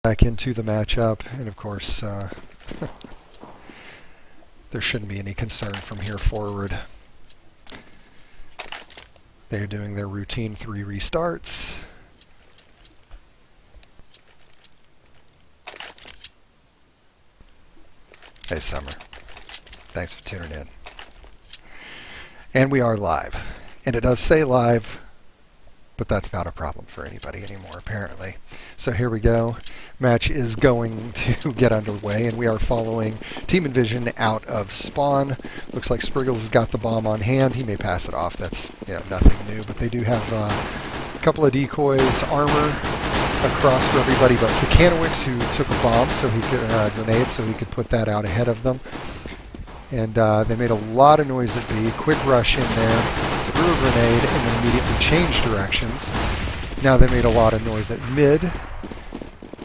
back into the matchup, and of course there shouldn't be any concern from here forward. They're doing their routine 3 restarts. Hey Summer, thanks for tuning in. And we are live, and it does say live, but that's not a problem for anybody anymore, apparently. So here we go. Match is going to get underway, and we are following Team-EnVsn out of spawn. Looks like Spriggles has got the bomb on hand. He may pass it off. That's nothing new, but they do have a couple of decoys, armor across for everybody but Sakanowicz, who took a bomb, so he could grenade, so he could put that out ahead of them. And they made a lot of noise at B. Quick rush in there, threw a grenade, and then immediately changed directions. Now they made a lot of noise at mid,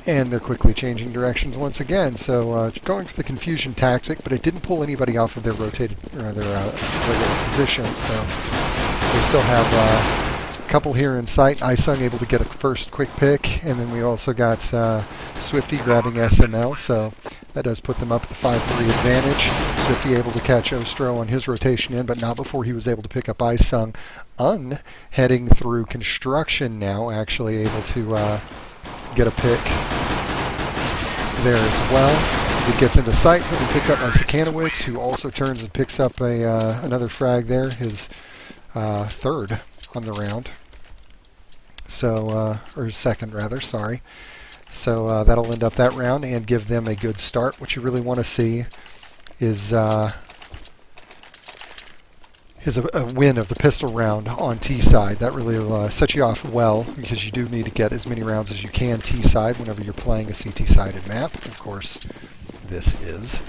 and they're quickly changing directions once again. So going for the confusion tactic, but it didn't pull anybody off of their rotated or their regular positions. So they still have a couple here in sight. Isung able to get a first quick pick, and then we also got Swifty grabbing SML. So that does put them up at the 5-3 advantage. Swifty able to catch Ostro on his rotation in, but not before he was able to pick up Isung. Heading through construction now, actually able to get a pick there as well. As he gets into sight, he'll be picked up by Sakanowicz, who also turns and picks up another frag there, his third on the round. So, or second rather, sorry. So that'll end up that round and give them a good start. What you really want to see is a win of the pistol round on T-side. That really will set you off well, because you do need to get as many rounds as you can T-side whenever you're playing a CT-sided map. Of course, this is.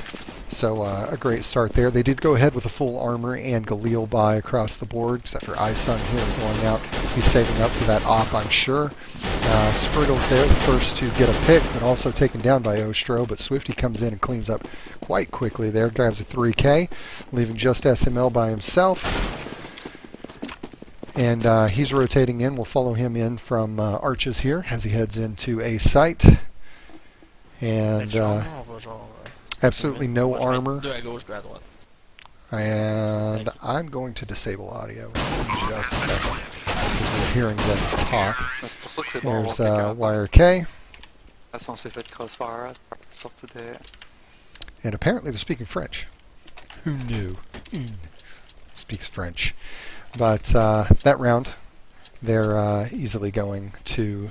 So a great start there. They did go ahead with a full armor and Galil buy across the board, except for Isung here going out. He's saving up for that op, I'm sure. Spriggles there, the first to get a pick, but also taken down by Ostro, but Swifty comes in and cleans up quite quickly there, grabs a 3K, leaving just SML by himself. And he's rotating in. We'll follow him in from Arches here as he heads into a site. And absolutely no armor. And I'm going to disable audio in just a second, because we're hearing them talk. There's YRK. And apparently they're speaking French. Who knew? Speaks French. But that round, they're easily going to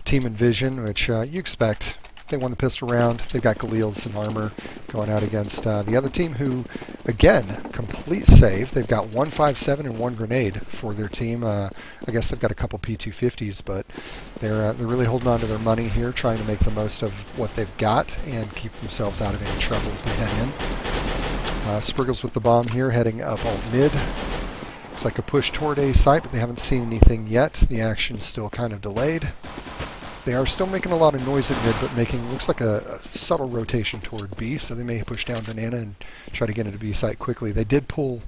Team-EnVsn, which you expect. They won the pistol round. They've got Galil's and armor going out against the other team, who, again, complete save. They've got 157 and 1 grenade for their team. I guess they've got a couple P250s, but they're really holding on to their money here, trying to make the most of what they've got and keep themselves out of any trouble as they head in. Spriggles with the bomb here, heading up alt mid. Looks like a push toward A site, but they haven't seen anything yet. The action's still kind of delayed. They are still making a lot of noise at mid, but making, looks like a subtle rotation toward B, so they may push down Banana and try to get into B site quickly. They did pull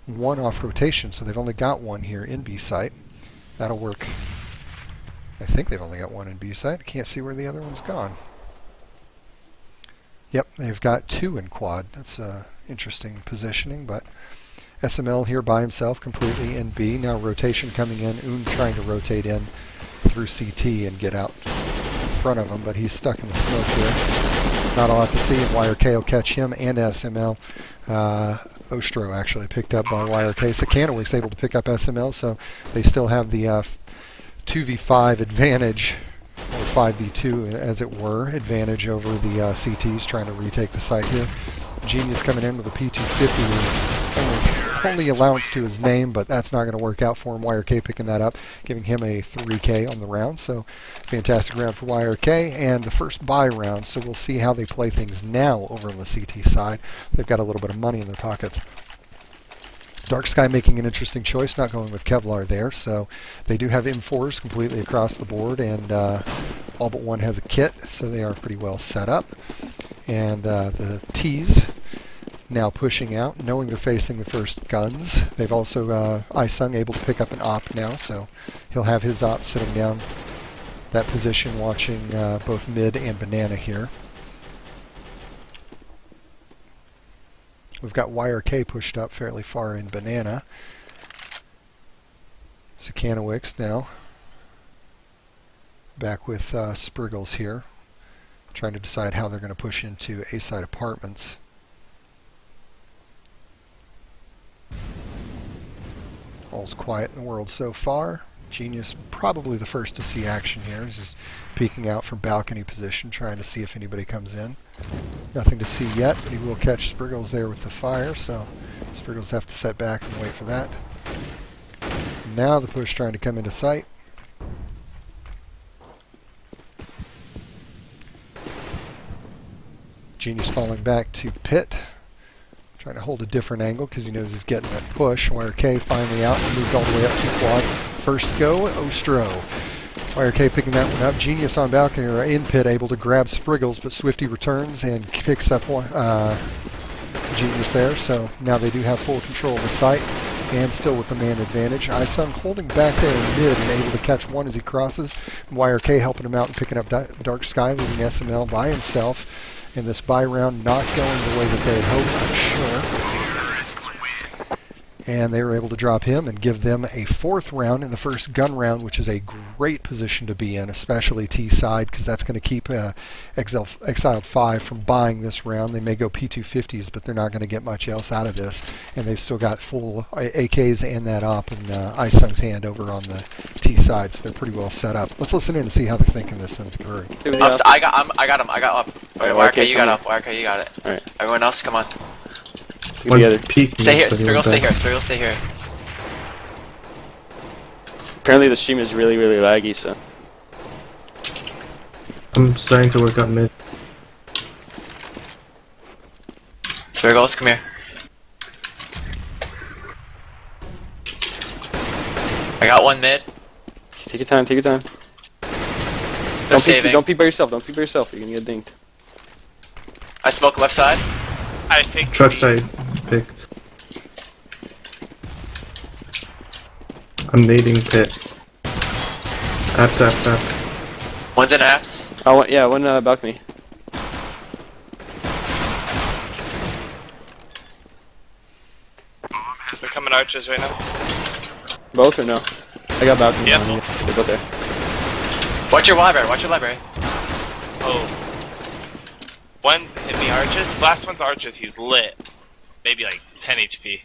one off rotation, so they've only got one here in B site. That'll work. I think they've only got one in B site. I can't see where the other one's gone. Yep, they've got 2 in quad. That's interesting positioning, but SML here by himself completely in B. Now rotation coming in. Trying to rotate in through CT and get out in front of him, but he's stuck in the smoke here. Not a lot to see, and YRK will catch him and SML. Ostro actually picked up by YRK. Sakanowicz able to pick up SML, so they still have the 2v5 advantage, or 5v2 as it were, advantage over the CTs trying to retake the site here. Genius coming in with a P250, only allowance to his name, but that's not going to work out for him. YRK picking that up, giving him a 3K on the round, so fantastic round for YRK, and the first buy round, so we'll see how they play things now over on the CT side. They've got a little bit of money in their pockets. Dark Sky making an interesting choice, not going with Kevlar there, so they do have M4s completely across the board, and all but one has a kit, so they are pretty well set up. And the T's now pushing out, knowing they're facing the first guns. They've also, Isung able to pick up an op now, so he'll have his op sitting down that position, watching both mid and banana here. We've got YRK pushed up fairly far in banana. Sukanowicz now back with Spriggles here, trying to decide how they're going to push into A-side apartments. All's quiet in the world so far. Genius probably the first to see action here. He's just peeking out from balcony position, trying to see if anybody comes in. Nothing to see yet, but he will catch Spriggles there with the fire, so Spriggles have to set back and wait for that. Now the push trying to come into sight. Genius falling back to pit. Trying to hold a different angle because he knows he's getting that push. YRK finally out and moved all the way up to quad. First go, Ostro. YRK picking that one up. Genius on balcony or in pit, able to grab Spriggles, but Swifty returns and picks up Genius there. So now they do have full control of the site and still with the man advantage. Isung holding back there in mid and able to catch one as he crosses. YRK helping him out and picking up Dark Sky, leaving SML by himself. And this buy round not going the way that they had hoped, I'm sure. And they were able to drop him and give them a 4th round in the first gun round, which is a great position to be in, especially T-side, because that's going to keep Exiled5 from buying this round. They may go P250s, but they're not going to get much else out of this. And they've still got full AKs and that op in Isung's hand over on the T-side, so they're pretty well set up. Let's listen in and see how they're thinking this thing through. I got him. I got up. Alright, YRK, you got up. YRK, you got it. Alright. Everyone else, come on. Stay here. Spriggles, stay here. Spriggles, stay here. Apparently the stream is really, really laggy, so. I'm starting to work on mid. Spriggles, come here. I got one mid. Take your time, take your time. Don't peek by yourself, don't peek by yourself, you're gonna get dinked. I smoke left side. I think Truck side picked. I'm nading pit. Apps. One's in apps. Oh, yeah, one balcony. they're coming arches right now. Both or no? I got balcony. Yep. They're both there. Watch your library, watch your library. Oh. One hit me arches. Last one's arches. He's lit. Maybe like 10 HP.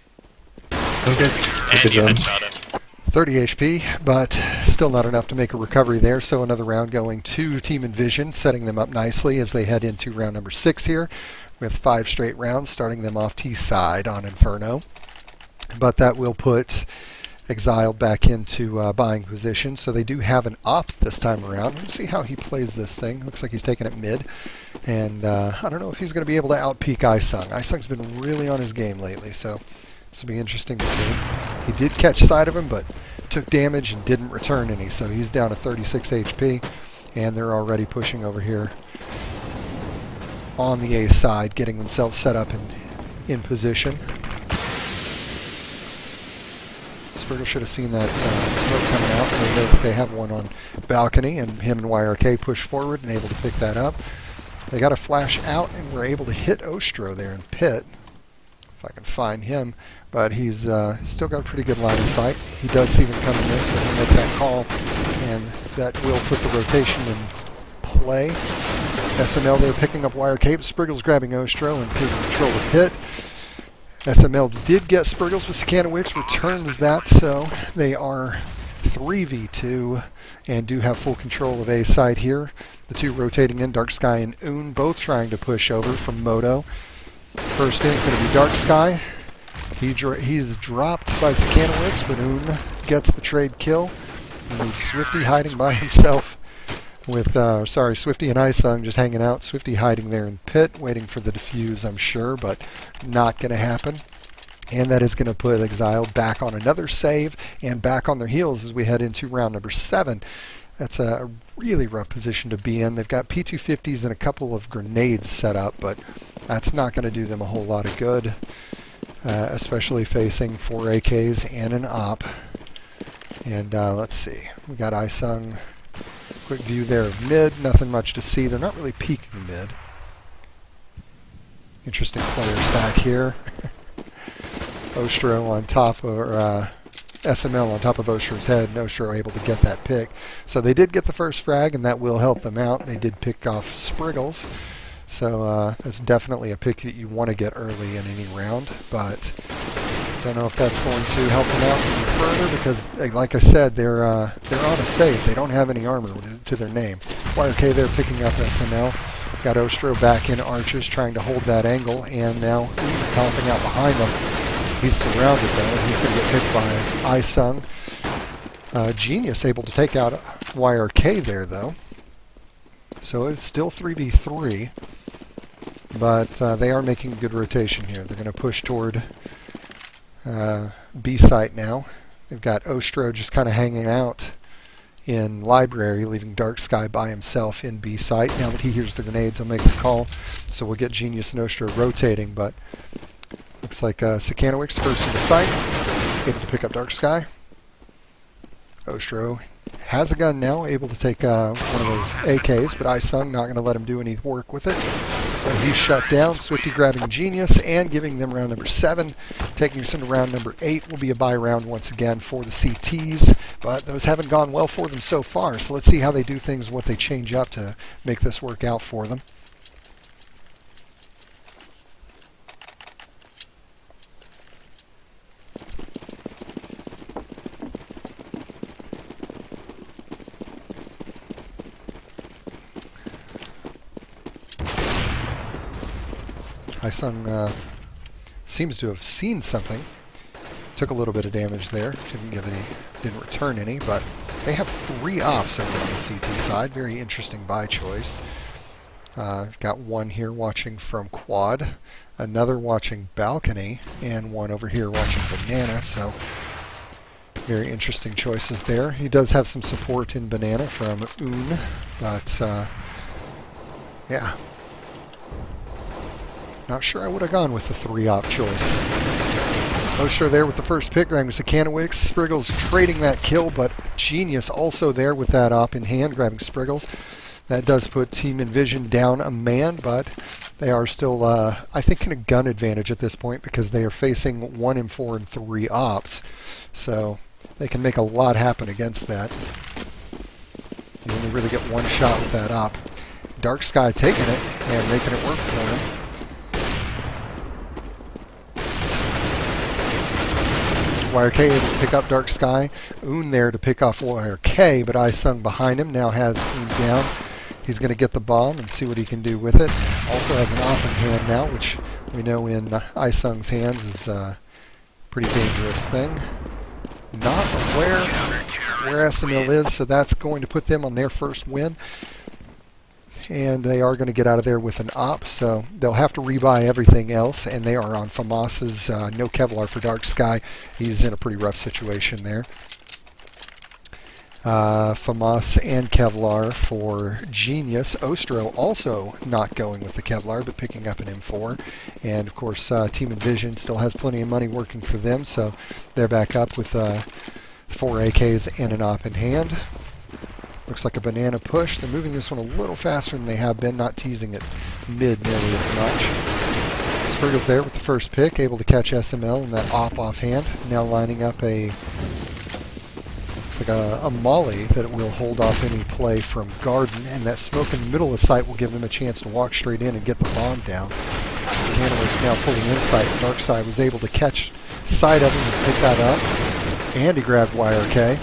Okay. And you headshot him. 30 HP, but still not enough to make a recovery there, so another round going to Team-EnVsn, setting them up nicely as they head into round number 6 here, with 5 straight rounds, starting them off T-side on Inferno. But that will put Exiled back into buying position, so they do have an op this time around. Let's see how he plays this thing. Looks like he's taking it mid, and I don't know if he's going to be able to out-peek Isung. Isung's been really on his game lately, so this will be interesting to see. He did catch sight of him, but took damage and didn't return any, so he's down to 36 HP, and they're already pushing over here on the A side, getting themselves set up in position. Spriggles should have seen that smoke coming out. They know that they have one on balcony, and him and YRK push forward and able to pick that up. They got a flash out, and were able to hit Ostro there in pit, if I can find him. But he's still got a pretty good line of sight. He does see them coming in, so he'll make that call, and that will put the rotation in play. SML there picking up YRK, but Spriggles grabbing Ostro and taking control of pit. SML did get Spriggles, but Sukanowicz returns that, so they are 3v2 and do have full control of A side here. The two rotating in, Dark Sky and Un, both trying to push over from Moto. First in is going to be Dark Sky. He's dropped by Sukanowicz, but Un gets the trade kill. And Swifty hiding by himself with, Swifty and Isung just hanging out. Swifty hiding there in pit, waiting for the defuse, I'm sure, but not going to happen. And that is going to put Exiled back on another save and back on their heels as we head into round number 7. That's a really rough position to be in. They've got P250s and a couple of grenades set up, but that's not going to do them a whole lot of good, especially facing 4 AKs and an op. And let's see, we got Isung Quick view there of mid. Nothing much to see. They're not really peeking mid. Interesting player stack here. Ostro on top, or SML on top of Ostro's head, and Ostro able to get that pick. So they did get the first frag, and that will help them out. They did pick off Spriggles. So that's definitely a pick that you want to get early in any round, but don't know if that's going to help them out any further because, like I said, they're on a save. They don't have any armor to their name. YRK there picking up SML. Got Ostro back in arches trying to hold that angle, and now helping out behind them. He's surrounded though. He's going to get picked by Isung. Genius able to take out YRK there though. So it's still 3v3, but they are making a good rotation here. They're going to push toward B site now. They've got Ostro just kind of hanging out in library, leaving Dark Sky by himself in B site. Now that he hears the grenades, he'll make the call. So we'll get Genius and Ostro rotating, but looks like Sakanowicz first to the site, able to pick up Dark Sky. Ostro has a gun now, able to take one of those AKs, but Isung not going to let him do any work with it. So he's shut down. Swifty grabbing Genius and giving them round number 7. Taking us into round number 8 will be a buy round once again for the CTs, but those haven't gone well for them so far. So let's see how they do things, what they change up to make this work out for them. Isung seems to have seen something. Took a little bit of damage there. Didn't return any, but they have 3 ops over on the CT side. Very interesting buy choice. Got one here watching from quad, another watching balcony, and one over here watching banana. So very interesting choices there. He does have some support in banana from Un, but yeah. Not sure I would have gone with the 3-op choice. Ostro there with the first pick, grabbing Sakanowicz. Spriggles trading that kill, but Genius also there with that op in hand, grabbing Spriggles. That does put Team-EnVsn down a man, but they are still, I think, in a gun advantage at this point because they are facing 1 M4 and 3 ops. So they can make a lot happen against that. You only really get one shot with that op. Dark Sky taking it and making it work for him. YRK able to pick up Dark Sky. Un there to pick off YRK, but Isung behind him now has Un down. He's going to get the bomb and see what he can do with it. Also has an op in hand now, which we know in Isung's hands is a pretty dangerous thing. Not aware where SML is, so that's going to put them on their first win. And they are going to get out of there with an op, so they'll have to rebuy everything else, and they are on FAMAS's no Kevlar for Dark Sky. He's in a pretty rough situation there. FAMAS and Kevlar for Genius. Ostro also not going with the Kevlar, but picking up an M4. And of course, Team-EnVsn still has plenty of money working for them, so they're back up with 4 AKs and an op in hand. Looks like a banana push. They're moving this one a little faster than they have been, not teasing it mid nearly as much. Spriggles there with the first pick, able to catch SML in that op offhand. Now lining up a, looks like a molly that will hold off any play from Garden, and that smoke in the middle of the site will give them a chance to walk straight in and get the bomb down. Sakanowicz now pulling in sight. Dark Side was able to catch sight of him and pick that up. And he grabbed YRK.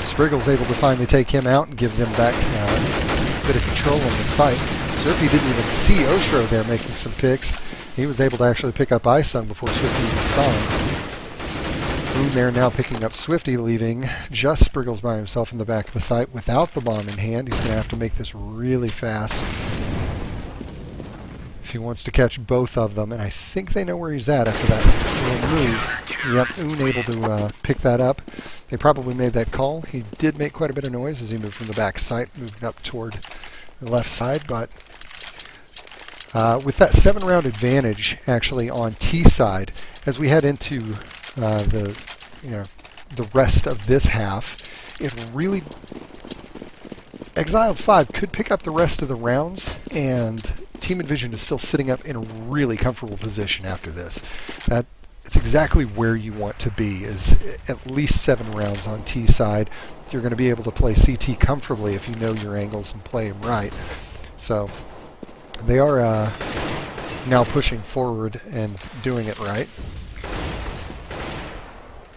Spriggles able to finally take him out and give them back a bit of control on the site. Swifty didn't even see Ostro there making some picks. He was able to actually pick up Isung before Swifty even saw him. Un there now picking up Swifty, leaving just Spriggles by himself in the back of the site without the bomb in hand. He's going to have to make this really fast if he wants to catch both of them, and I think they know where he's at after that little move. Yep, Un able to pick that up. They probably made that call. He did make quite a bit of noise as he moved from the back site, moving up toward the left side, but with that 7-round advantage actually on T side, as we head into the rest of this half, it really Exiled5 could pick up the rest of the rounds, and Team-EnVsn is still sitting up in a really comfortable position after this. It's exactly where you want to be, is at least 7 rounds on T side. You're going to be able to play CT comfortably if you know your angles and play them right. So they are now pushing forward and doing it right.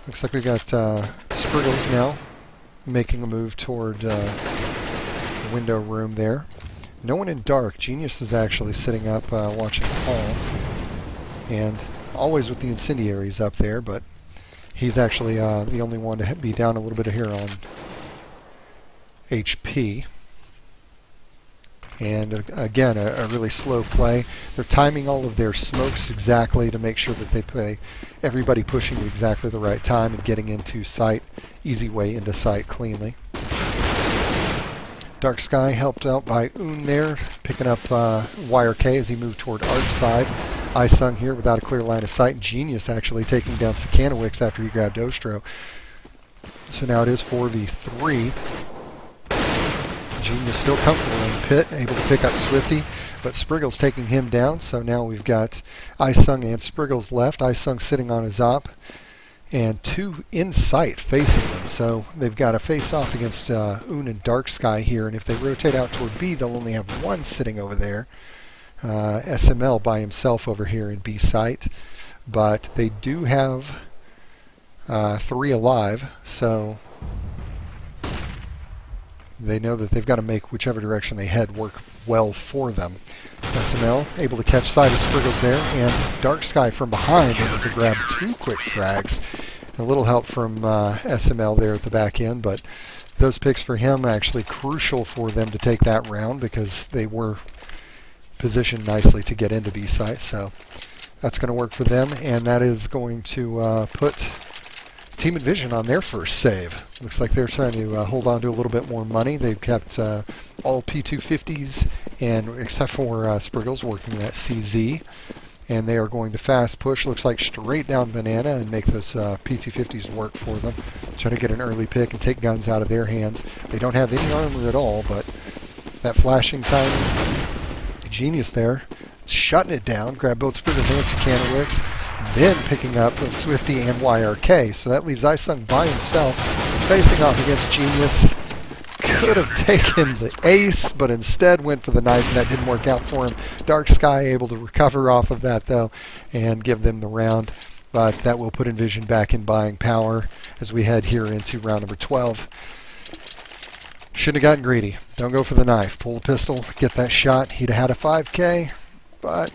Looks like we've got Spriggles now making a move toward the window room there. No one in dark. Genius is actually sitting up watching Paul. And always with the incendiaries up there, but he's actually the only one to be down a little bit here on HP. And again, a really slow play. They're timing all of their smokes exactly to make sure that they play everybody pushing at exactly the right time and getting into sight, easy way into sight cleanly. Dark Sky helped out by Un there, picking up Wire K as he moved toward Arch side. Isung here without a clear line of sight. Genius actually taking down Sakanowicz after he grabbed Ostro. So now it is 4v3. Genius still comfortable in pit, able to pick up Swifty, but Spriggles taking him down. So now we've got Isung and Spriggles left. Isung sitting on his op, and 2 in sight facing them. So they've got a face-off against Un and Dark Sky here, and if they rotate out toward B, they'll only have 1 sitting over there. SML by himself over here in B site, but they do have 3 alive, so they know that they've got to make whichever direction they head work well for them. SML able to catch sight of Spriggles there, and Dark Sky from behind able to grab 2 quick frags. A little help from SML there at the back end, but those picks for him actually crucial for them to take that round because they were positioned nicely to get into B site. So that's going to work for them, and that is going to put Team-EnVsn on their first save. Looks like they're trying to hold on to a little bit more money. They've kept all P250s, and except for Spriggles working that CZ, and they are going to fast push, looks like straight down Banana, and make those P250s work for them. Try to get an early pick and take guns out of their hands. They don't have any armor at all, but that flashing time, Genius there, shutting it down, grab both Spriggles and Sakanowicz, then picking up Swifty and YRK. So that leaves Isung by himself, facing off against Genius. Could have taken the ace, but instead went for the knife, and that didn't work out for him. Dark Sky able to recover off of that, though, and give them the round. But that will put EnVsn back in buying power as we head here into round number 12. Shouldn't have gotten greedy. Don't go for the knife. Pull the pistol, get that shot. He'd have had a 5K, but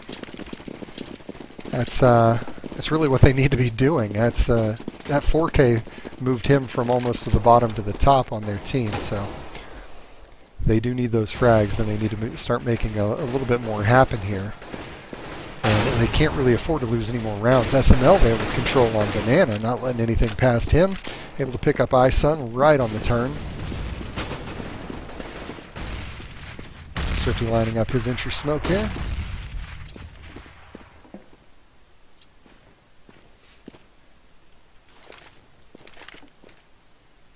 that's really what they need to be doing. That 4K moved him from almost to the bottom to the top on their team, so they do need those frags, and they need to start making a little bit more happen here. And they can't really afford to lose any more rounds. SML there with control on Banana, not letting anything past him. Able to pick up Isung right on the turn. Swifty lining up his entry smoke here.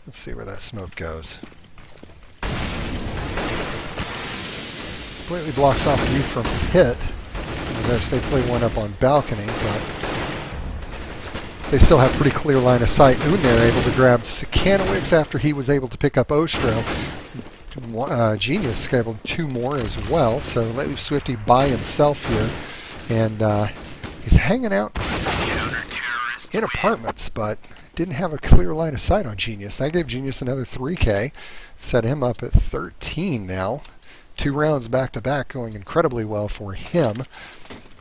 Let's see where that smoke goes. Completely blocks off view from pit. They play one up on balcony, but they still have pretty clear line of sight. Un there able to grab Sakanowicz after he was able to pick up Ostro. Genius grabbed 2 more as well, so let leave Swifty by himself here, and he's hanging out in apartments, but didn't have a clear line of sight on Genius. That gave Genius another 3K, set him up at 13 now. 2 rounds back to back, going incredibly well for him.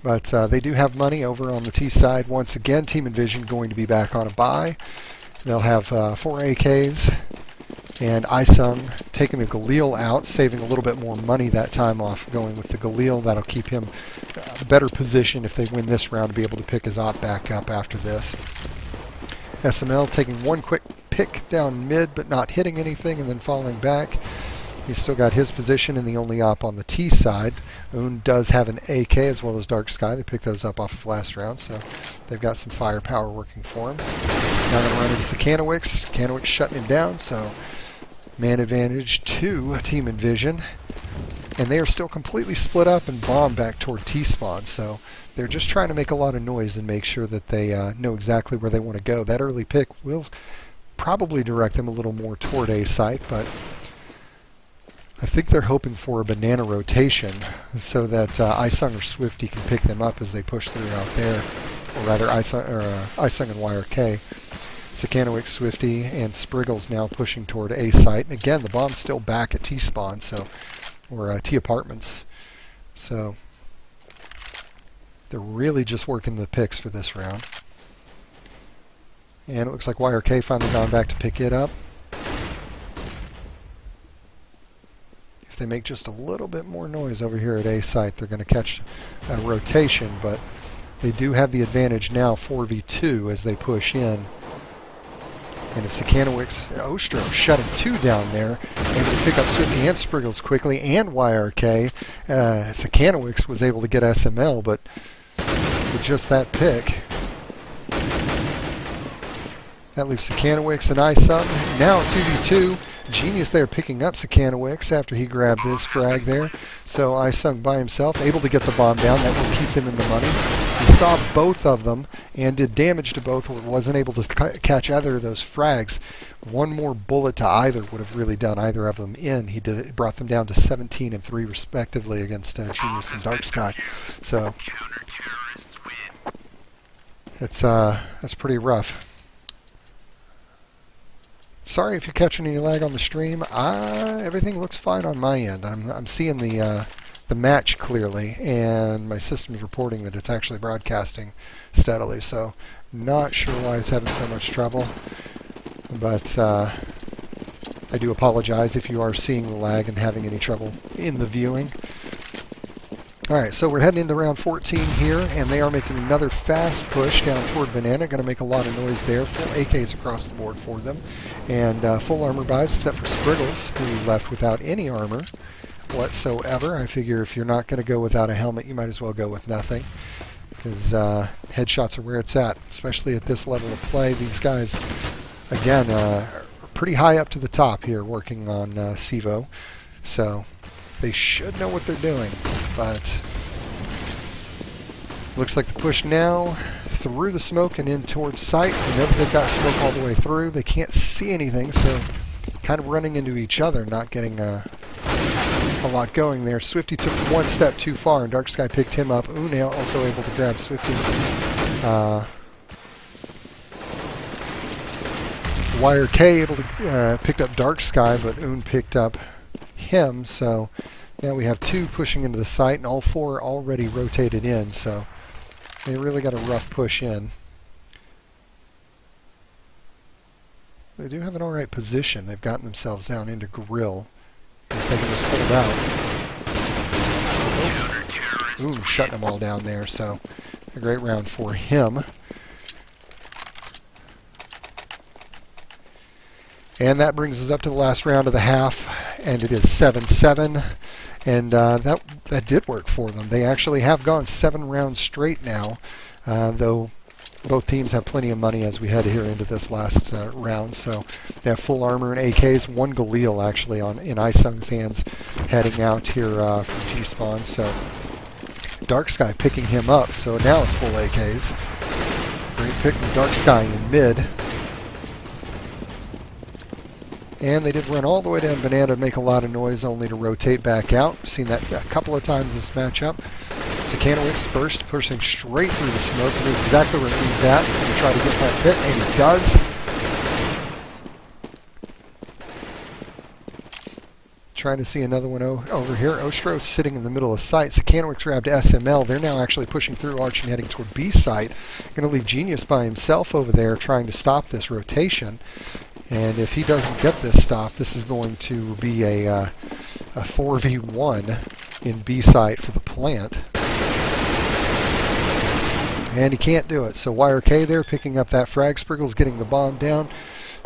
But they do have money over on the T side. Once again, Team-EnVsn going to be back on a buy. They'll have 4 AKs. And Isung taking the Galil out, saving a little bit more money that time off going with the Galil. That'll keep him a better position if they win this round to be able to pick his op back up after this. SML taking 1 quick pick down mid, but not hitting anything and then falling back. He's still got his position in the only op on the T side. Un does have an AK as well as Dark Sky. They picked those up off of last round, so they've got some firepower working for him. Now going to run into Sakanowicz. Sakanowicz shutting him down, so Man advantage to Team-EnVsn. And they are still completely split up and bombed back toward T-spawn. So they're just trying to make a lot of noise and make sure that they know exactly where they want to go. That early pick will probably direct them a little more toward A site, but I think they're hoping for a banana rotation so that iSung or Swifty can pick them up as they push through out there. Or rather, iSung and YRK. Sakanowicz, Swifty, and Spriggles now pushing toward A site. And again, the bomb's still back at T-spawn, so or T apartments. So they're really just working the picks for this round. And it looks like YRK finally gone back to pick it up. If they make just a little bit more noise over here at A site, they're going to catch a rotation, but they do have the advantage now 4v2 as they push in. And if Sakanowicz, Ostro shutting 2 down there, able to pick up Swifty and Spriggles quickly, and YRK. Sakanowicz was able to get SML, but with just that pick, that leaves Sakanowicz and iSung. Now 2v2. Genius there picking up Sakanowicz after he grabbed this frag there. So iSung by himself, able to get the bomb down. That will keep them in the money. He saw both of them and did damage to both, or wasn't able to catch either of those frags. One more bullet to either would have really done either of them in. He brought them down to 17 and 3 respectively against Genius and Dark Sky. So that's pretty rough. Sorry if you're catching any lag on the stream. Everything looks fine on my end. I'm seeing the match clearly, and my system's reporting that it's actually broadcasting steadily. So, not sure why it's having so much trouble, but I do apologize if you are seeing the lag and having any trouble in the viewing. Alright, so we're heading into round 14 here, and they are making another fast push down toward Banana. Going to make a lot of noise there. Full AKs across the board for them. And full armor buys, except for Spriggles, who left without any armor whatsoever. I figure if you're not going to go without a helmet, you might as well go with nothing. Because headshots are where it's at, especially at this level of play. These guys, again, are pretty high up to the top here working on CEVO. So they should know what they're doing, but looks like the push now through the smoke and in towards site. They know that they've got smoke all the way through. They can't see anything, so kind of running into each other, not getting a lot going there. Swifty took one step too far, and Dark Sky picked him up. Une also able to grab Swifty. YRK able to pick up Dark Sky, but Une picked up him, so now we have 2 pushing into the site, and all 4 already rotated in, so they really got a rough push in. They do have an alright position. They've gotten themselves down into Grill. If they can just hold out. Ooh, shutting them all down there, so a great round for him. And that brings us up to the last round of the half, and it is 7-7. And that did work for them. They actually have gone 7 rounds straight now, though both teams have plenty of money as we head here into this last round. So they have full armor and AKs. 1 Galil actually in iSung's hands heading out here from T-spawn. So Dark Sky picking him up. So now it's full AKs. Great pick from Dark Sky in mid. And they did run all the way down Banana to make a lot of noise, only to rotate back out. We've seen that a couple of times this matchup. Sakanowicz first, pushing straight through the smoke. He knows exactly where he's at. He's going to try to get that pit, and he does. Trying to see another one over here. Ostro sitting in the middle of site. Sakanowicz grabbed SML. They're now actually pushing through Arch and heading toward B site. Going to leave Genius by himself over there trying to stop this rotation. And if he doesn't get this stop, this is going to be a 4v1 in B site for the plant. And he can't do it. So YRK there picking up that frag. Spriggles getting the bomb down.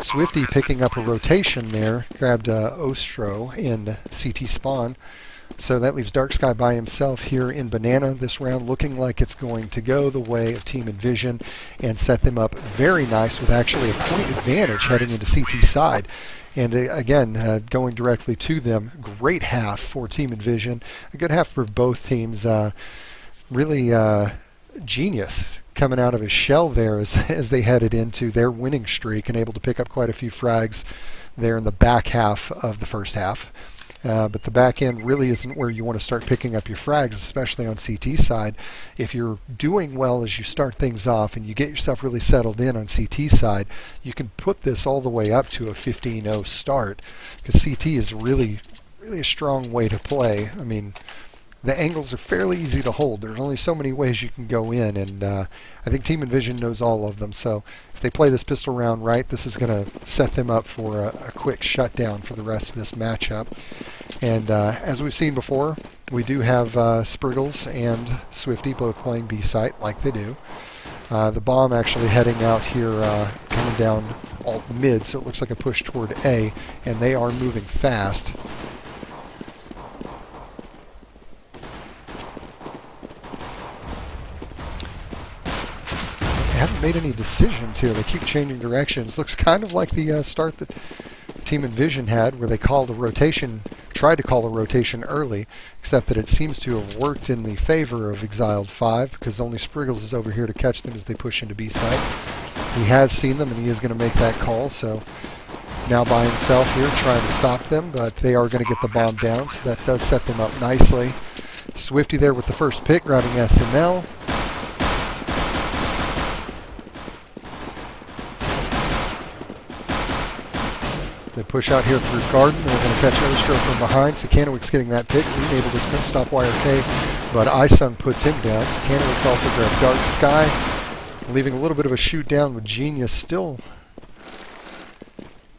Swifty picking up a rotation there. Grabbed Ostro in CT spawn. So that leaves Dark Sky by himself here in Banana this round, looking like it's going to go the way of Team-EnVsn and set them up very nice with actually a point advantage heading into CT side. And again, going directly to them. Great half for Team-EnVsn. A good half for both teams. Really genius coming out of his shell there as they headed into their winning streak and able to pick up quite a few frags there in the back half of the first half. But the back end really isn't where you want to start picking up your frags, especially on CT side. If you're doing well as you start things off and you get yourself really settled in on CT side, you can put this all the way up to a 15-0 start, because CT is really a strong way to play. I mean, the angles are fairly easy to hold. There's only so many ways you can go in, and I think Team-EnVsn knows all of them. So if they play this pistol round right, this is going to set them up for a quick shutdown for the rest of this matchup. And as we've seen before, we do have Spriggles and Swifty both playing B site like they do. The bomb actually heading out here, coming down alt mid, so it looks like a push toward A, and they are moving fast. They haven't made any decisions here. They keep changing directions. Looks kind of like the start that Team-EnVsn had, where they called a rotation, tried to call a rotation early, except that it seems to have worked in the favor of Exiled5, because only Spriggles is over here to catch them as they push into B site. He has seen them, and he is going to make that call, so now by himself here trying to stop them, but they are going to get the bomb down, so that does set them up nicely. Swifty there with the first pick, grabbing SML. They push out here through Garden. They're going to catch Ostro from behind. Sakanowicz getting that pick, being able to stop YRK, but Isung puts him down. Sakanowicz also grabbed Dark Sky, leaving a little bit of a shoot down with Genius still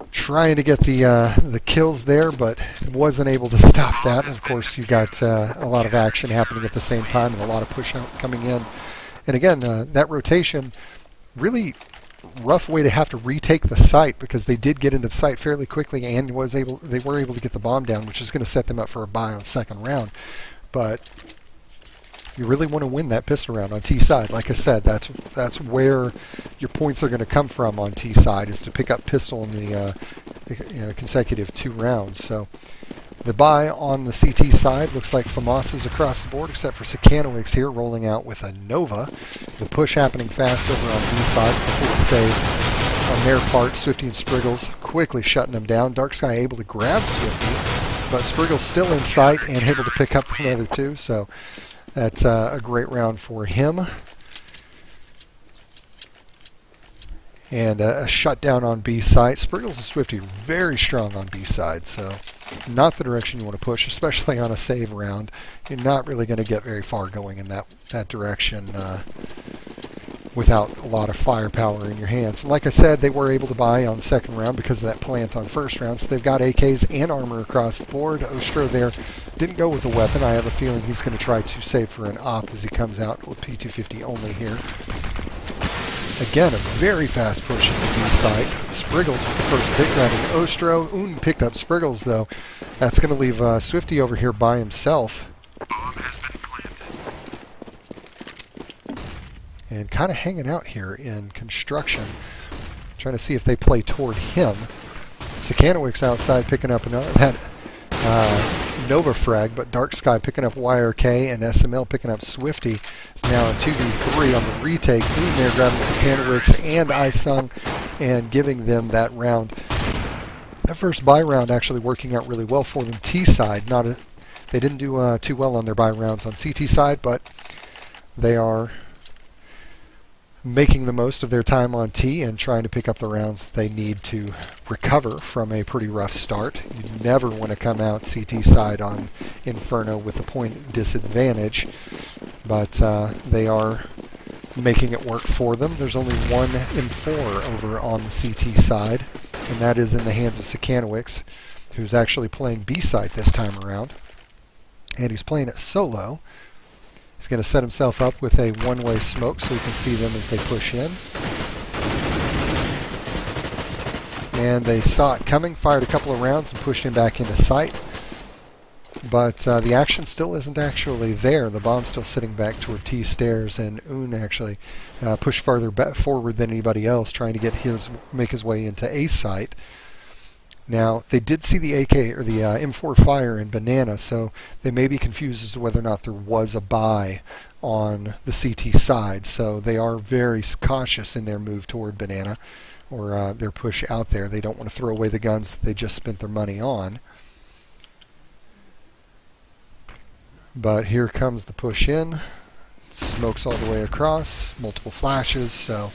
trying to get the kills there, but wasn't able to stop that. And of course, you got a lot of action happening at the same time and a lot of push out coming in. And again, that rotation really rough way to have to retake the site, because they did get into the site fairly quickly and they were able to get the bomb down, which is going to set them up for a bye on second round. But you really want to win that pistol round on T side. Like I said, that's where your points are going to come from on T side, is to pick up pistol in the consecutive 2 rounds. So the bye on the CT side looks like FAMAS is across the board, except for Sakanowicz here rolling out with a Nova. The push happening fast over on B side. Full save on their part. Swifty and Spriggles quickly shutting them down. Dark Sky able to grab Swifty, but Spriggles still in sight and able to pick up the other 2. So that's a great round for him. And a shutdown on B side. Spriggles and Swifty very strong on B side, so not the direction you want to push, especially on a save round. You're not really going to get very far going in that direction without a lot of firepower in your hands. And like I said, they were able to buy on second round because of that plant on first round, so they've got AKs and armor across the board. Ostro there didn't go with the weapon. I have a feeling he's going to try to save for an op as he comes out with P250 only here. Again, a very fast push into B site. Spriggles with the first pick, grabbing Ostro. Un picked up Spriggles, though. That's going to leave Swifty over here by himself. And kind of hanging out here in construction. Trying to see if they play toward him. Sakanowicz outside picking up another Nova frag, but Dark Sky picking up YRK and SML picking up Swifty. It's now a 2v3 on the retake. Un there grabbing Sakanowicz and Isung and giving them that round. That first buy round actually working out really well for them. T side, they didn't do too well on their buy rounds on CT side, but they are making the most of their time on T and trying to pick up the rounds they need to recover from a pretty rough start. You never want to come out CT side on Inferno with a point disadvantage, but they are making it work for them. There's only 1 in 4 over on the CT side, and that is in the hands of Sakanowicz, who's actually playing B side this time around, and he's playing it solo. He's going to set himself up with a one-way smoke so he can see them as they push in. And they saw it coming, fired a couple of rounds, and pushed him back into sight. But the action still isn't actually there. The bomb's still sitting back toward T stairs, and Un actually pushed farther forward than anybody else, trying to make his way into A site. Now, they did see the AK or the M4 fire in Banana, so they may be confused as to whether or not there was a buy on the CT side. So they are very cautious in their move toward Banana, or their push out there. They don't want to throw away the guns that they just spent their money on. But here comes the push in. Smokes all the way across, multiple flashes, so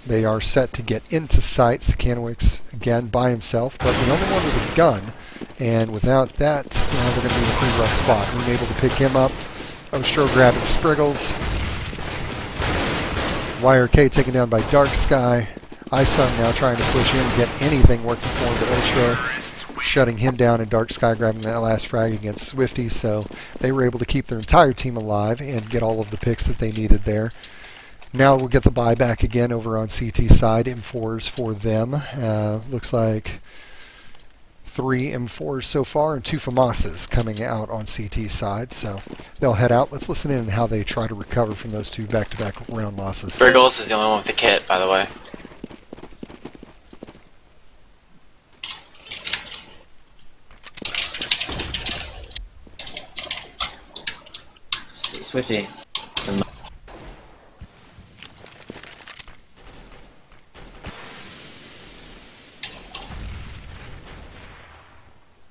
they are set to get into sight. Sakanowicz again by himself, but the only one with a gun, and without that, they're going to be in a pretty rough spot. Being able to pick him up. Ostro grabbing Spriggles. YRK taken down by Dark Sky. Isung now trying to push in, get anything working for him, but Ostro shutting him down, and Dark Sky grabbing that last frag against Swifty, so they were able to keep their entire team alive and get all of the picks that they needed there. Now we'll get the buyback again over on CT side. M4s for them. Looks like 3 M4s so far and 2 FAMASs coming out on CT side. So they'll head out. Let's listen in on how they try to recover from those 2 back-to-back round losses. Spriggles is the only one with the kit, by the way. Swifty.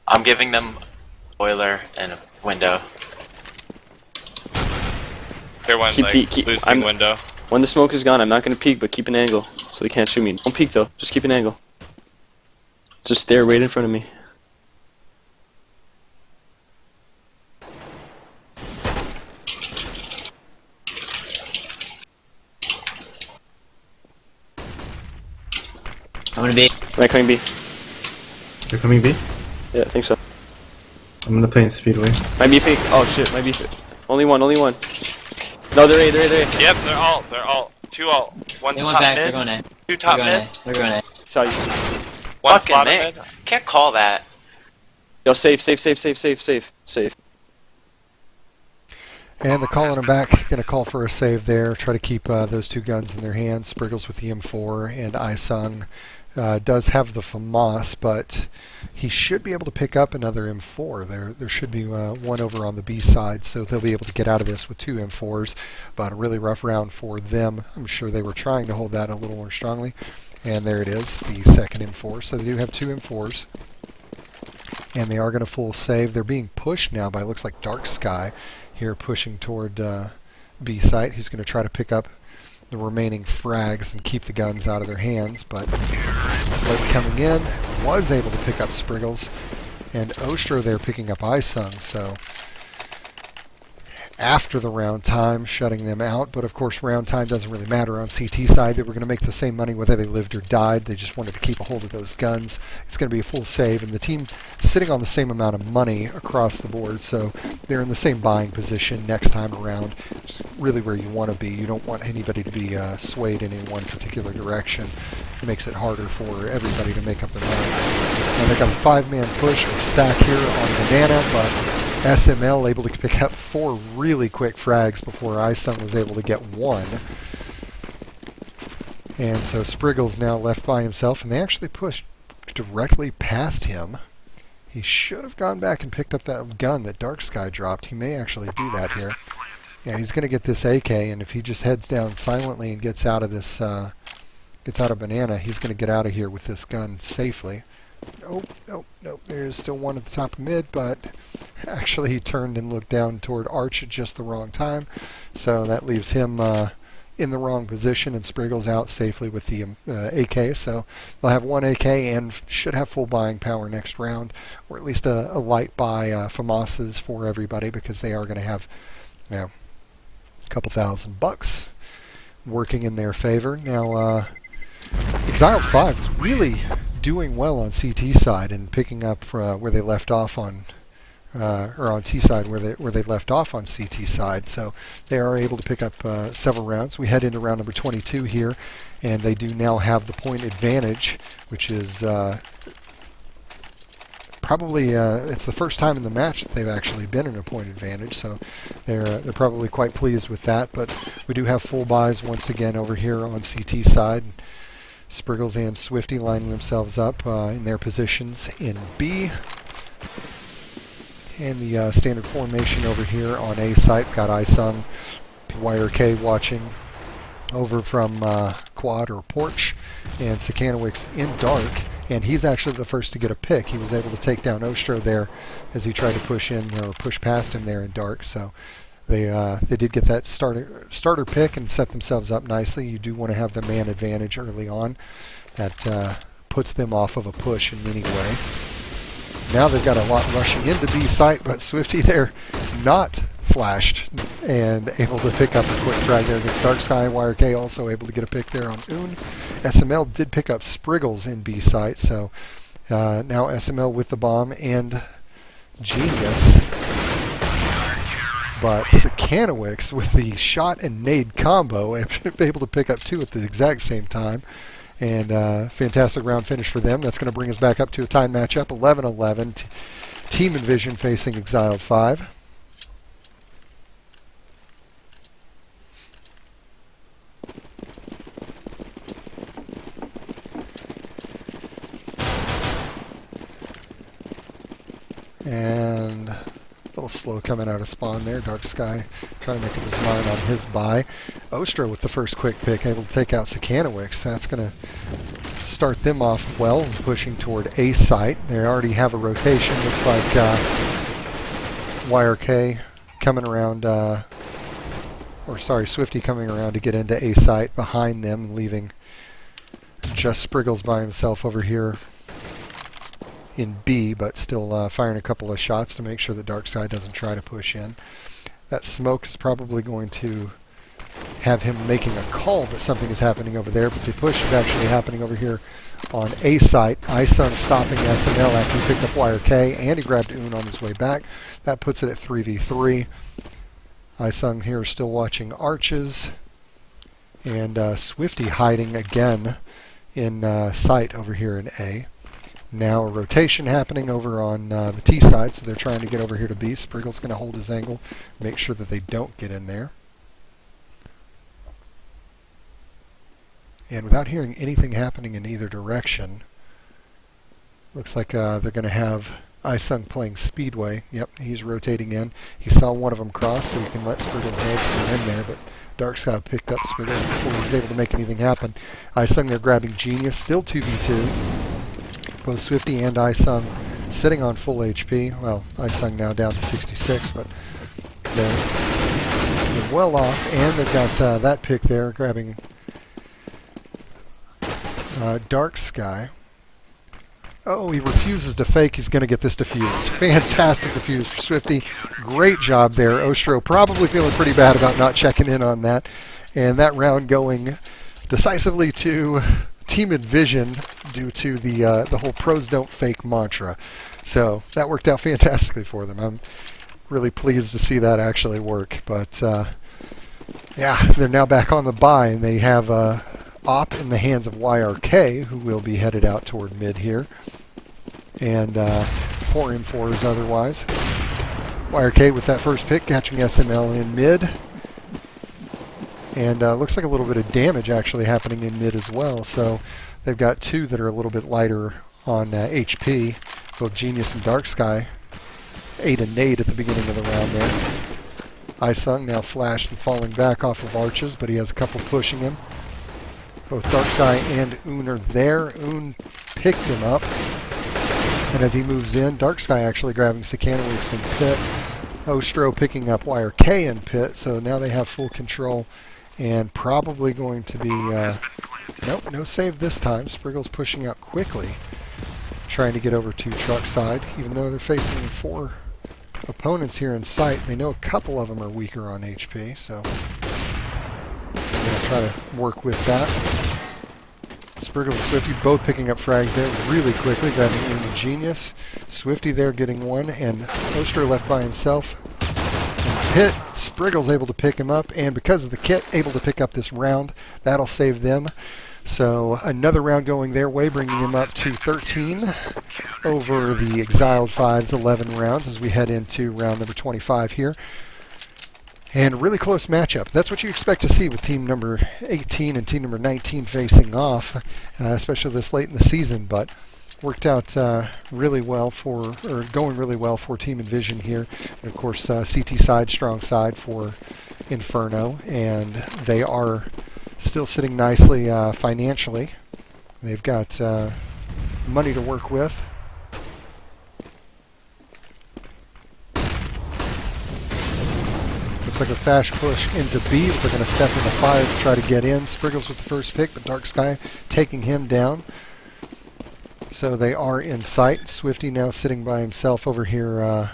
I'm giving them boiler and a window. They're one like boosting window. When the smoke is gone, I'm not gonna peek, but keep an angle so they can't shoot me. Don't peek though. Just keep an angle. Just stare right in front of me. I'm gonna be. Am I coming B? You're coming B? Yeah, I think so. I'm gonna play in Speedway. My B fake. Oh shit, my B fake. Only one. No, they're A, they're A. Yep, they're alt. 2 alt. One's They top went back. mid. They're going A. 2 top They're going mid. A. They're going A. Saw you. One's Fucking bottom Nick. mid. Can't call that. Yo, safe. And they're calling him back. Going to call for a save there. Try to keep those 2 guns in their hands. Spriggles with the M4, and Isung does have the FAMAS, but he should be able to pick up another M4. There should be one over on the B side, so they'll be able to get out of this with 2 M4s. But a really rough round for them. I'm sure they were trying to hold that a little more strongly. And there it is, the second M4. So they do have 2 M4s. And they are going to full save. They're being pushed now by, looks like, Dark Sky here, pushing toward B site. He's going to try to pick up the remaining frags and keep the guns out of their hands, but Blake coming in was able to pick up Spriggles, and Ostro there picking up Isung, so after the round time shutting them out. But of course round time doesn't really matter on CT side. They were going to make the same money whether they lived or died. They just wanted to keep a hold of those guns. It's going to be a full save, and the team sitting on the same amount of money across the board, so they're in the same buying position next time around. It's really where you want to be. You don't want anybody to be swayed in any one particular direction. It makes it harder for everybody to make up their mind. Now they've got a 5-man push or stack here on Banana, but SML able to pick up 4 really quick frags before Isung was able to get 1. And so Spriggles now left by himself, and they actually pushed directly past him. He should have gone back and picked up that gun that Dark Sky dropped. He may actually do that here. Yeah, he's going to get this AK, and if he just heads down silently and gets out of this, gets out of Banana, he's going to get out of here with this gun safely. Nope. There's still one at the top of mid, but actually he turned and looked down toward Arch at just the wrong time. So that leaves him in the wrong position, and Spriggles out safely with the AK. So they'll have 1 AK and should have full buying power next round, or at least a light buy FAMASs for everybody, because they are going to have, you know, a couple $1,000 working in their favor. Now, Exiled5 is really doing well on CT side and picking up where they left off on, or on T side where they left off on CT side. So they are able to pick up several rounds. We head into round number 22 here, and they do now have the point advantage, which is probably it's the first time in the match that they've actually been in a point advantage, so they're probably quite pleased with that. But we do have full buys once again over here on CT side. Spriggles and Swifty lining themselves up in their positions in B. And the standard formation over here on A site. Got Isung, YRK watching over from quad or porch, and Sakanowicz in dark, and he's actually the first to get a pick. He was able to take down Ostro there as he tried to push in or push past him there in dark. So they did get that starter pick and set themselves up nicely. You do want to have the man advantage early on. That puts them off of a push in any way. Now they've got a lot rushing into B site, but Swifty there not flashed and able to pick up a quick frag there against Dark Sky. YRK also able to get a pick there on Un. SML did pick up Spriggles in B site, so now SML with the bomb and Genius. But Sakanowicz with the shot and nade combo able to pick up 2 at the exact same time. And fantastic round finish for them. That's going to bring us back up to a tied matchup, 11-11. Team-EnVsn facing Exiled5. And a little slow coming out of spawn there. Dark Sky trying to make up his mind on his buy. Ostro with the first quick pick, able to take out Sakanowicz. That's going to start them off well, pushing toward A site. They already have a rotation. Looks like YRK coming around, Swifty coming around to get into A site behind them, leaving just Spriggles by himself over here in B, but still firing a couple of shots to make sure that Dark Sky doesn't try to push in. That smoke is probably going to have him making a call that something is happening over there, but the push is actually happening over here on A site. Isung stopping SML after he picked up YRK, and he grabbed Un on his way back. That puts it at 3v3. Isung here is still watching arches, and Swifty hiding again in site over here in A. Now a rotation happening over on the T side, so they're trying to get over here to B. Spriggle's going to hold his angle, make sure that they don't get in there. And without hearing anything happening in either direction, looks like they're going to have Isung playing Speedway. Yep, he's rotating in. He saw one of them cross, so he can let Spriggles know that they're in there, but Dark Sky picked up Spriggles before he was able to make anything happen. Isung there grabbing Genius, still 2v2. Both Swifty and Isung sitting on full HP. Well, Isung now down to 66, but they're well off, and they've got that pick there, grabbing Dark Sky. Oh, he refuses to fake. He's going to get this defused. Fantastic defuse for Swifty. Great job there. Ostro probably feeling pretty bad about not checking in on that. And that round going decisively to Team-EnVsn due to the whole pros don't fake mantra. So that worked out fantastically for them. I'm really pleased to see that actually work. But yeah, they're now back on the bye, and they have Op in the hands of YRK, who will be headed out toward mid here. And 4M4s otherwise. YRK with that first pick, catching SML in mid. And looks like a little bit of damage actually happening in mid as well. So they've got 2 that are a little bit lighter on HP. Both Genius and Dark Sky. 8 and nade at the beginning of the round there. Isung now flashed and falling back off of arches, but he has a couple pushing him. Both Dark Sky and Un are there. Un picked him up. And as he moves in, Dark Sky actually grabbing Sakanowicz in pit. Ostro picking up YRK in pit, so now they have full control. And probably going to be... nope, no save this time. Spriggles pushing out quickly. Trying to get over to truck side. Even though they're facing 4 opponents here in sight, they know a couple of them are weaker on HP, so... I'm going to try to work with that. Spriggles and Swifty both picking up frags there really quickly, grabbing in Genius. Swifty there getting one, and Ostro left by himself. hit. Spriggle's able to pick him up, and because of the kit, able to pick up this round. That'll save them. So another round going their way, bringing him up to 13 over the Exiled5's 11 rounds as we head into round number 25 here. And a really close matchup. That's what you expect to see with team number 18 and team number 19 facing off, especially this late in the season. But worked out really well for, or going really well for Team-EnVsn here. And of course, CT side, strong side for Inferno, and they are still sitting nicely financially. They've got money to work with. Looks like a fast push into B, but they're going to step into 5 to try to get in. Spriggles with the first pick, but Dark Sky taking him down. So they are in sight. Swifty now sitting by himself over here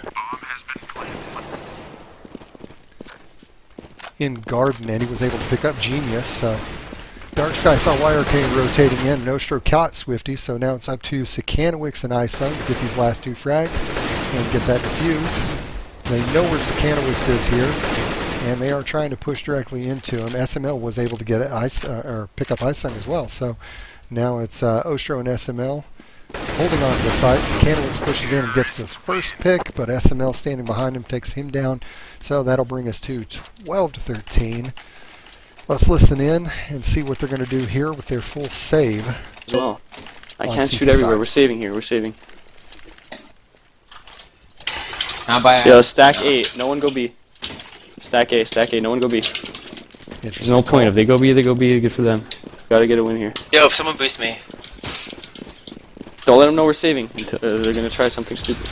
in Garden, and he was able to pick up Genius. Dark Sky saw YRK rotating in. Nostro caught Swifty, so now it's up to Sakanowicz and Isung to get these last 2 frags and get that defuse. They know where Sakanowicz is here, and they are trying to push directly into him. SML was able to get it, or pick up Isung as well. So now it's Ostro and SML holding on to the site. Sakanowicz pushes in and gets this first pick, but SML standing behind him takes him down. So that'll bring us to 12 to 13. Let's listen in and see what they're going to do here with their full save. As well. I On can't CT shoot everywhere. side. We're saving here. We're saving. Now by Yo, stack 8. No one go B. Stack A. Stack A. No one go B. There's Interesting no call. point. If they go B, they go B. Good for them. Gotta get a win here. Yo, if someone boost me. Don't let them know we're saving. Until, they're gonna try something stupid.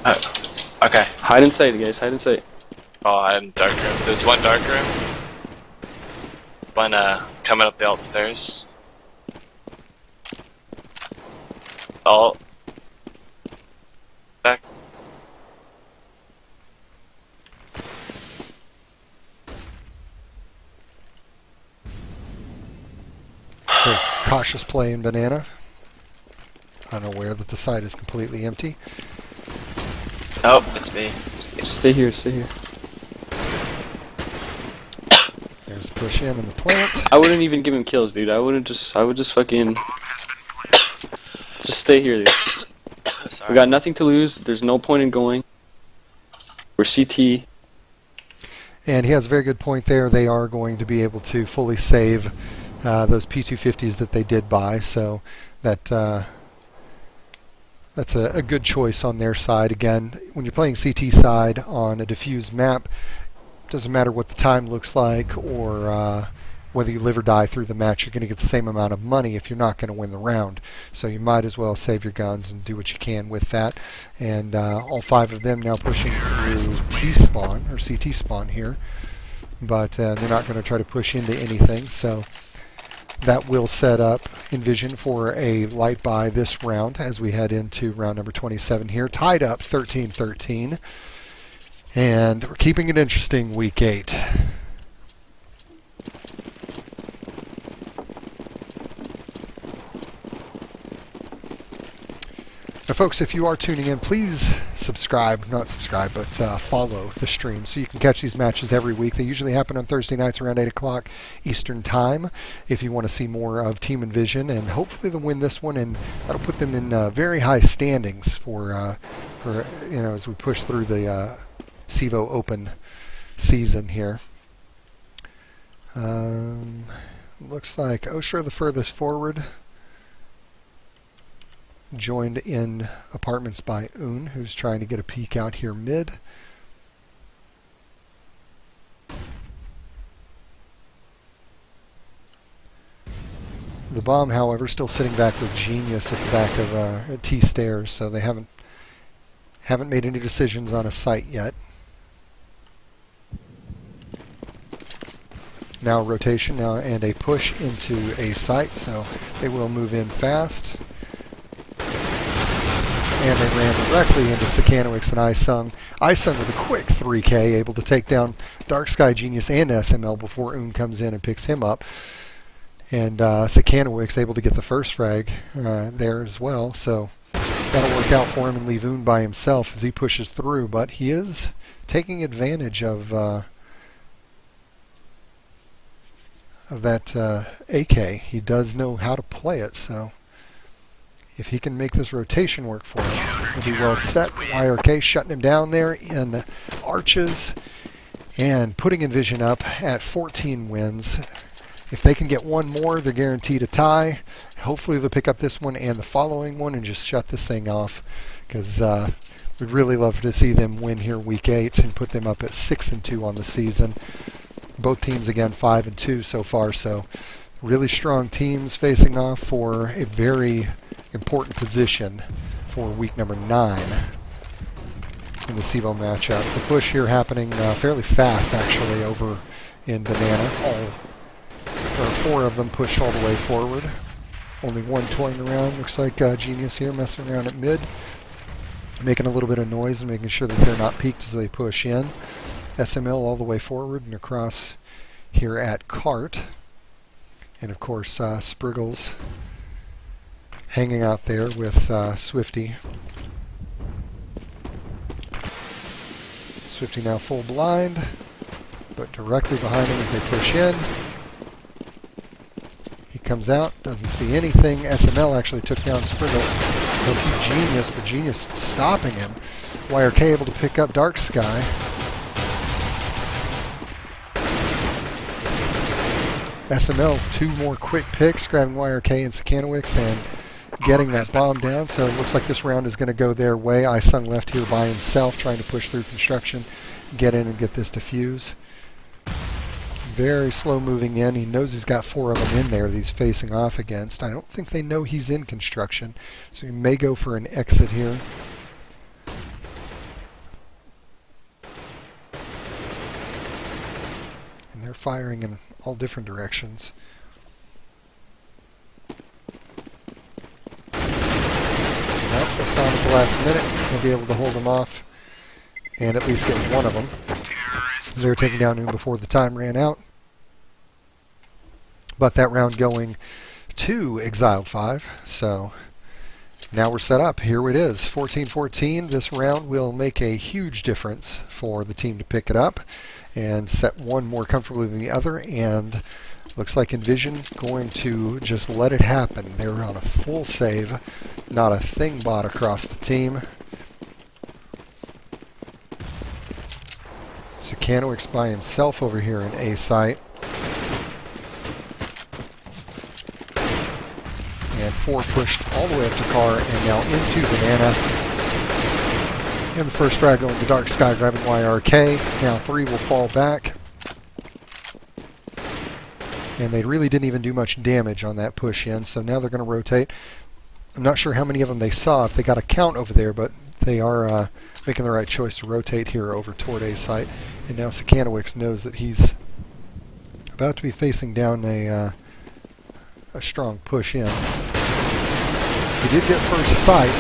Oh, okay. Hide in sight, guys. Hide in sight. Oh, I'm dark room. There's one dark room. One coming up the alt stairs. Alt. Back. Very cautious play in Banana. Unaware that the site is completely empty. Oh, it's me. Stay here. Stay here. There's a push in the plant. I wouldn't even give him kills, dude. I would just fucking just stay here, dude. Sorry. We got nothing to lose. There's no point in going. We're CT. And he has a very good point there. They are going to be able to fully save those P250s that they did buy. So that's a good choice on their side. Again, when you're playing CT side on a diffused map, it doesn't matter what the time looks like or whether you live or die through the match, you're going to get the same amount of money if you're not going to win the round. So you might as well save your guns and do what you can with that. And all 5 of them now pushing through T-spawn, or CT spawn here. But they're not going to try to push into anything. So that will set up EnVsn for a light buy this round as we head into round number 27 here. Tied up 13-13. And we're keeping it interesting week 8. Now, folks, if you are tuning in, please subscribe, not subscribe, but follow the stream so you can catch these matches every week. They usually happen on Thursday nights around 8 o'clock Eastern Time if you want to see more of Team-EnVsn, and hopefully they'll win this one, and that'll put them in very high standings for as we push through the CEVO Open season here. Looks like Oshra the furthest forward, joined in apartments by Un, who's trying to get a peek out here mid. The bomb, however, still sitting back with Genius at the back of T stairs, so they haven't made any decisions on a site yet. Now rotation now and a push into a site, so they will move in fast. And they ran directly into Sakanowicz and Isung. Isung with a quick 3K, able to take down Dark Sky, Genius, and SML before Un comes in and picks him up. And Sakanowicz able to get the first frag there as well. So That'll work out for him and leave Oon by himself as he pushes through, but he is taking advantage of that AK. He does know how to play it, so if he can make this rotation work for him, he'll be well set. YRK shutting him down there in arches and putting EnVsn up at 14 wins. If they can get one more, they're guaranteed a tie. Hopefully they'll pick up this one and the following one and just shut this thing off, because we'd really love to see them win here week 8 and put them up at 6-2 on the season. Both teams again 5-2 so far, so really strong teams facing off for a very important position for week number 9 in the CEVO matchup. The push here happening fairly fast actually over in Banana. 4 of them push all the way forward. Only one toying around. Looks like Genius here messing around at mid, making a little bit of noise and making sure that they're not peaked as they push in. SML all the way forward and across here at Cart. And of course Spriggles hanging out there with Swifty. Swifty now full blind, but directly behind him as they push in. He comes out, doesn't see anything. SML actually took down Spriggles. He'll see Genius, but Genius stopping him. YRK able to pick up Dark Sky. SML 2 more quick picks, grabbing YRK and Sakanowicz and getting that bomb down. So it looks like this round is going to go their way. Isung left here by himself, trying to push through construction, get in and get this defuse. Very slow moving in. He knows he's got 4 of them in there that he's facing off against. I don't think they know he's in construction, so he may go for an exit here. And they're firing in all different directions. Well, they saw him at the last minute. He'll be able to hold them off and at least get one of them. They were taking down Noon before the time ran out. But that round going to Exiled5. So now we're set up. Here it is, 14-14. This round will make a huge difference for the team to pick it up and set one more comfortably than the other. And looks like EnVsn going to just let it happen. They were on a full save. Not a thing bought across the team. Sakanowicz by himself over here in A site. And 4 pushed all the way up to Car and now into Banana. And the first frag going to Dark Sky, grabbing YRK. Now 3 will fall back. And they really didn't even do much damage on that push in, so now they're going to rotate. I'm not sure how many of them they saw, if they got a count over there, but they are making the right choice to rotate here over toward A site. And now Sakanowicz knows that he's about to be facing down a strong push in. He did get first sight,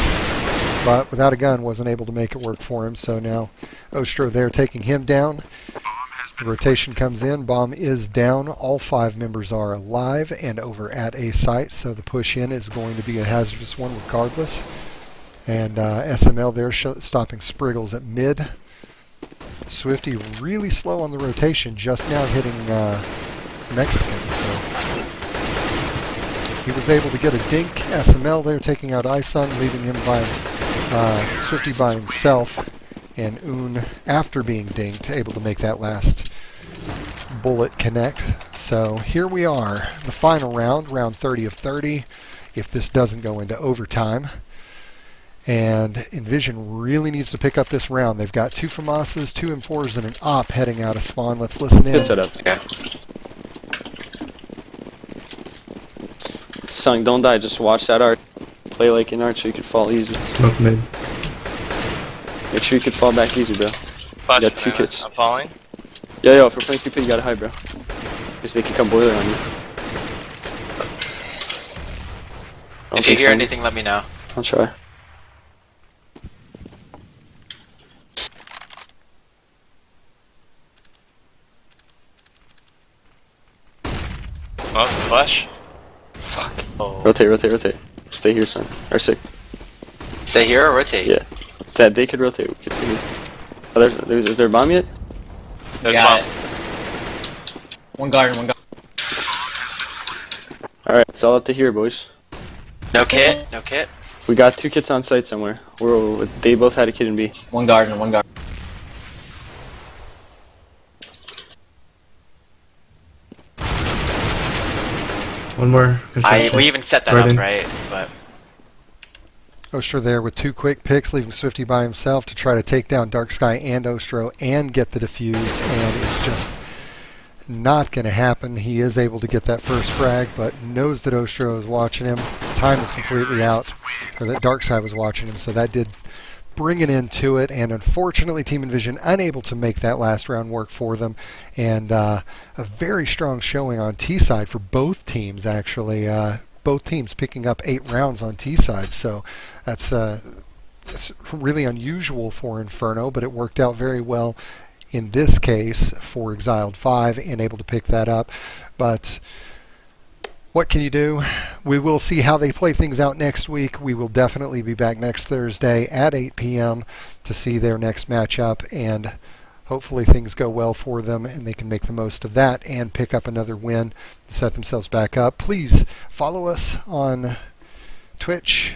but without a gun wasn't able to make it work for him. So now Ostro there taking him down. The rotation comes in. Bomb is down. All 5 members are alive and over at A site, so the push in is going to be a hazardous one regardless. And SML there stopping Spriggles at mid. Swifty really slow on the rotation, just now hitting Mexican. So he was able to get a dink. SML there taking out Isung, leaving him by Swifty by himself. And Oon, after being dinked, able to make that last bullet connect. So here we are, the final round, round 30 of 30, if this doesn't go into overtime. And EnVsn really needs to pick up this round. They've got 2 FAMASas, 2 M4s, and an AWP heading out of spawn. Let's listen in. Good setup. Okay. Sung, don't die. Just watch that arch. Play like an arch so you could fall easy. Smoke mid. Make sure you could fall back easy, bro. Flash You got 2 banana. kits. I'm falling. Yo, if we're playing 2P, you gotta hide, bro. Because they can come boiler on you. If you hear anything, let me know. I'll try. Oh, flash. Fuck. Oh. Rotate. Stay here, son. Or sick. Stay here or rotate? Yeah. That they could rotate. We could see. Oh, is there a bomb yet? There's a Got bomb. it. One garden, one garden. Alright, it's all up to here, boys. No kit? No kit? We got 2 kits on site somewhere. They both had a kit in B. One garden, one garden. One more construction. We even set that Right up, in. right? But Ostra there with 2 quick picks, leaving Swifty by himself to try to take down Dark Sky and Ostro and get the defuse, and it's just not going to happen. He is able to get that first frag, but knows that Ostro is watching him. Time is completely out, or that Dark Sky was watching him, so that did bring it into it, and unfortunately Team-EnVsn unable to make that last round work for them, and a very strong showing on T side for both teams, actually. Both teams picking up 8 rounds on T side, so that's really unusual for Inferno, but it worked out very well in this case for Exiled5 and able to pick that up. But what can you do? We will see how they play things out next week. We will definitely be back next Thursday at 8 p.m. to see their next matchup, and hopefully things go well for them and they can make the most of that and pick up another win to set themselves back up. Please follow us on Twitch,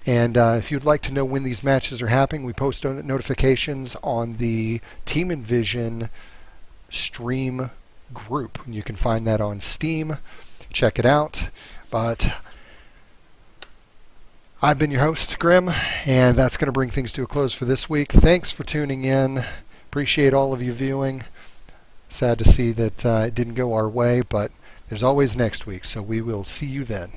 and if you'd like to know when these matches are happening, we post notifications on the Team-EnVsn stream group. You can find that on Steam. Check it out. But I've been your host, Grim, and that's going to bring things to a close for this week. Thanks for tuning in. Appreciate all of you viewing. Sad to see that it didn't go our way, but there's always next week, so we will see you then.